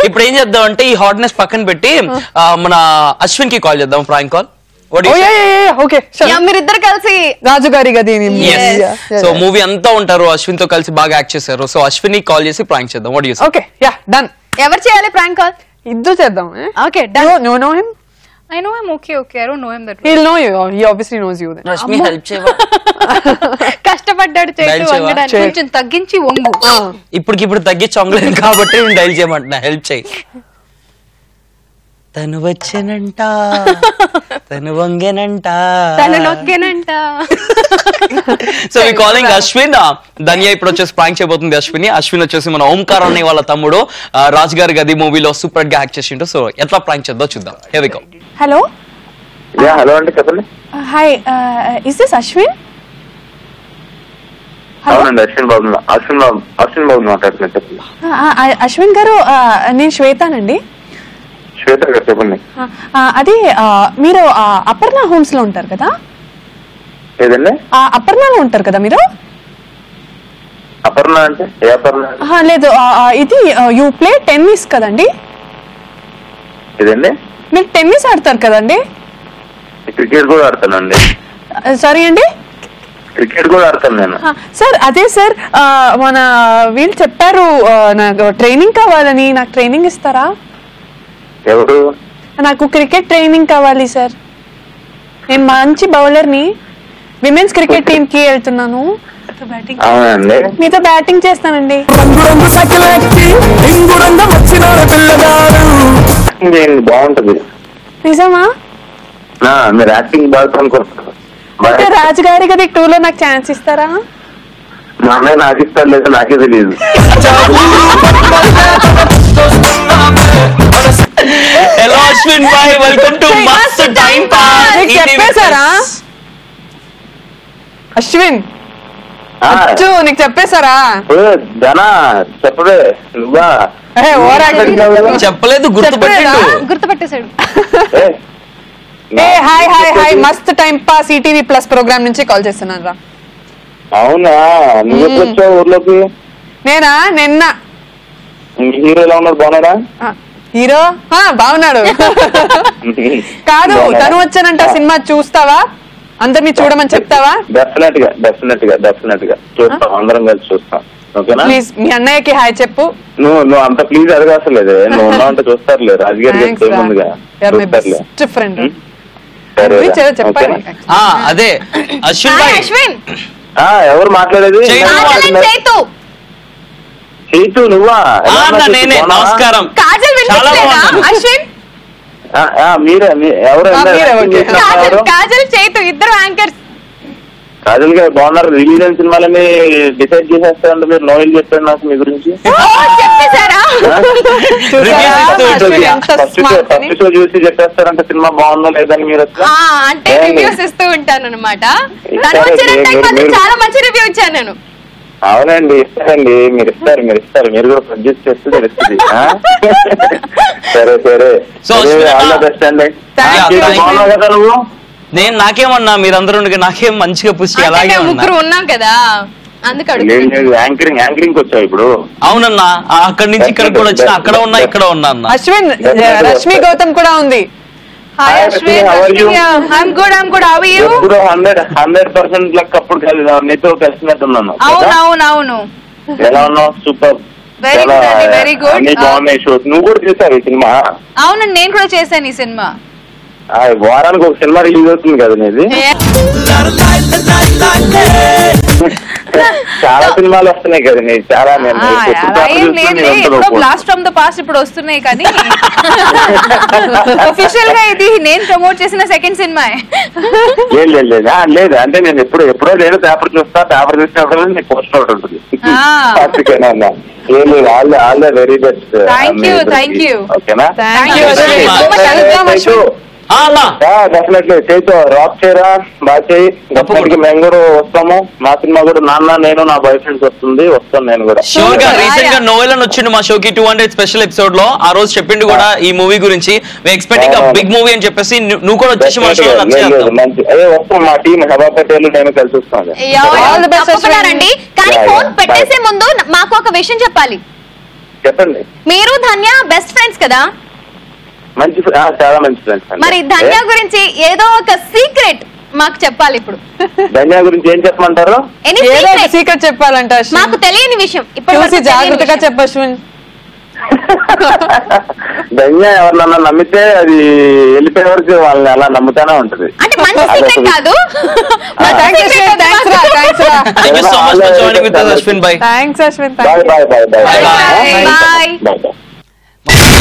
ఇప్పుడు ఏం చేద్దాం అంటే ఈ హాట్నెస్ పక్కన పెట్టి మన అశ్విన్ కి కాల్ చేద్దాం, ప్రాంక్ కాల్. మీరిద్దరు కలిసి రాజుగారి గది సో మూవీ అంతా ఉంటారు, అశ్విన్ తో కలిసి బాగా యాక్ట్ చేశారు. సో అశ్విన్ కి కాల్ చేసి ప్రాంక్ చేద్దాం. What you say? Okay yeah done. ఎవరు చేయాలి ప్రాంక్ కాల్? ఇద్దరు చేద్దాం. Okay done. You know him? I know him. Okay. I don't know him that well. He'll know you. He obviously knows you then. Rashmi help చేయవా? కష్టపడ్డాడు చేస్తూ వంగడానికి, కొంచెం తగ్గించి వంగు. ఇప్పుడు తగ్గించి వంగలేదు కాబట్టి నేను డైల్ చేయమంటున్నా, హెల్ప్ చేయి. తను వచ్చేనంట, తను వంగేనంట, తను నొక్కేనంట. So we calling Ashwin. ధన్య ఇప్పుడు వచ్చేసి ప్రాంక్ చేయబోతుంది అశ్విని. అశ్విన్ వచ్చేసి మన ఓంకార్ అనే వాళ్ళ తమ్ముడు, రాజ్ గారి గది మూవీలో సూపర్ గా యాక్ట్ చేసిండు. సో ఎట్లా ప్రాంక్ చేద్దాం చూద్దాం. Here we go. Hello. Yeah hello అండి, చెప్పండి. Hi, is this Ashwin? అవునండి, అశ్విన్ బాబు మాట్లాడుతున్నా, చెప్పండి. అశ్విన్ గారు, నేను శ్వేతానండి. శ్వేత గారు చెప్పండి. అది మీరు అపర్ణ హోమ్స్ లో ఉంటారు కదా? ఏదండి? అపర్ణలో ఉంటారు కదా మీరు? అపర్ణ అంటే ఏ అపర్ణ? లేదు, ఇది యూ ప్లే టెన్నిస్ కదండి? ఏదండి? మీరు టెన్నిస్ ఆడతారు కదండి? క్రికెట్ కూడా ఆడతానండి. సారీ అండి, క్రికెట్ కూడా ఆడతాను నేను. సార్ అదే సార్, మన వీళ్ళు చెప్పారు నాకు ట్రైనింగ్ కావాలని. నాకు ట్రైనింగ్ ఇస్తారా? ఎవరు? నాకు క్రికెట్ ట్రైనింగ్ కావాలి సార్. నేను మంచి బౌలర్ని, విమెన్స్ క్రికెట్ టీమ్ కి వెళ్తున్నాను. అవునండి, మీతో బ్యాటింగ్ చేస్తానండి. బాగుంటది. నిజమా? మీరు యాక్టింగ్ బాగా అనుకుంటారు. రాజుగారి గది 2 లో నాకు ఛాన్స్ ఇస్తారా? మా అమ్మాయి నాకు ఇస్తారు లేదు, నాకే తెలియదు. హలో అశ్విన్ బాయ్, welcome to Mast time pass. చెప్పేశారా అశ్విన్? నీకు చెప్పేశారా? జనా చెప్పవే నువ్వా? చెప్పలేదు, గుర్తుపట్టేశాడు. Hi, Mast time pass ETV plus program నుంచి కాల్ చేస్తున్నాను రా. అవునా, నువ్వు ఎప్పుడు వచ్చావు ఊర్లోకి? నేనా, నిన్న. హీరో ఎలా ఉన్నాడు, బాగున్నాడా? హీరో బాగున్నాడు. కాదు, తను వచ్చానంట. సినిమా చూస్తావా? అందరినీ చూడమని చెప్తావా? డెఫినెట్ గా చూస్తాం, అందరం కలిసి చూస్తాం. ఓకేనా? ప్లీజ్ మీ అన్నయ్యకి హాయ్ చెప్పు. నువ్వు అంత ప్లీజ్ అడగాల్సలేదు, నువ్వు ఉన్నావంటే చూస్తారులే. రాజుగారి ముందుగా ఫ్రెండ్. అదే అశ్విన్ ఎవరు మాట్లాడేది? చైతు నువ్వా? నేనే. నమస్కారం. అశ్విన్ మీరే? ఎవరు? కాజల్ చైతు ఇద్దరు యాంకర్స్. కాజల్ గారు బాగున్నారు. రిలీజ్ అయిన సినిమాలని డిసైడ్ చేసేస్తారంటే మీరు నోయిల్ చెప్పారు నాకు మీ గురించి. ఫస్ట్ షో చూసి చెప్పేస్తారంటే సినిమా బాగుందో లేదని మీరు అంటే రివ్యూస్ ఇస్తూ ఉంటాను అనమాట. చాలా మంచి రివ్యూ ఇచ్చాను నేను. అవునండి, ఇస్తారండి. మీరు ఇస్తారు. మీరు కూడా ప్రొడ్యూస్ చేస్తే తెలుస్తుంది. సరే, ఆల్ ద బెస్ట్ అండి. బాగున్నావు కదా నువ్వు? నేను నాకేమన్నా, మీరందరూ నాకేం మంచిగా పుష్టి అలాగే ముగ్గురు ఉన్నాం కదా, యాంకరింగ్ వచ్చావు ఇప్పుడు. అవునన్నా, అక్కడి నుంచి ఇక్కడికి కూడా వచ్చిన, అక్కడ ఉన్నా ఇక్కడ ఉన్నా అన్న. అశ్విన్, రష్మి గౌతమ్ కూడా ఉంది. Hi Ashwin. I'm good. How are you? 100% luck అప్పుడు నీతో కలిసినట్టున్నాను. అవును. ఎలా ఉన్నావు? సూపర్. Very good. బాగున్నాయి షోస్. నువ్వు కూడా చూసావు ఈ సినిమా? అవునండి, నేను కూడా చేశాను ఈ సినిమా. వారానికి ఒక సినిమా రిలీజ్ అవుతుంది కదా నీది? చాలా సినిమాలు వస్తున్నాయి కదా నీ? చాలా బ్లాస్ట్ ఫ్రమ్ ద పాస్ట్ ఇప్పుడు వస్తున్నాయి, కానీ అఫీషియల్ గా ఇది నేను ప్రమోట్ చేసిన సెకండ్ సినిమా. లేదు అంటే నేను ఎప్పుడో లేదు, పేపర్ చూసినప్పుడు నీకు పోస్ట్ అవుట్ ఉంటుంది. ఏం లేదు, all the very best. Thank you. ఓకేనా? అన్నా డెఫినెట్లీ చేతో రాక్ చేయరా, బాగా చేయి. డెఫినెట్ గా మేము కూడా వస్తాము. మా సినిమా కూడా నాన్న నేను నా బాయ్ ఫ్రెండ్స్ వస్తాను నేను కూడా. షూర్ గా. రీసెంట్ గా నోవెల్ వచ్చిండు మా షోకి 200 స్పెషల్ ఎపిసోడ్ లో. ఆ రోజు చెప్పిండు కూడా ఈ మూవీ గురించి. ఎక్స్పెక్టింగ్ బిగ్ మూవీ అని చెప్పేసి నువ్వు కూడా వచ్చేసి మా షో మంచి వస్తాం. మా టీం హబా పటేల్ నేను కలిసి వస్తాను. కానీ ఫోన్ పెట్టేసే ముందు మాకు ఒక విషయం చెప్పాలి. చెప్పండి. మీరు ధన్య బెస్ట్ ఫ్రెండ్స్ కదా? మంచి చాలా మంచి ఫ్రెండ్స్. మరి ధన్య గురించి ఏదో ఒక సీక్రెట్ మాకు చెప్పాలి ఇప్పుడు. ధన్య గురించి ఏం చెప్పమంటారు? ఏదో ఒక సీక్రెట్ చెప్పాలంట అశ్విన్. మాకు తెలియని విషయం ఇప్పుడు చూసి జాగ్రత్తగా చెప్పు అశ్విన్. ధన్య ఎవరినన్నా నమ్మితే అది వెళ్ళిపోయే వరకు వాళ్ళని అలా నమ్ముతానే ఉంటది. అంటే మంచి సీక్రెట్ కాదు. Thank you so much for joining with us, Ashwin bhai. Thanks Ashwin. Bye bye bye bye bye. Bye.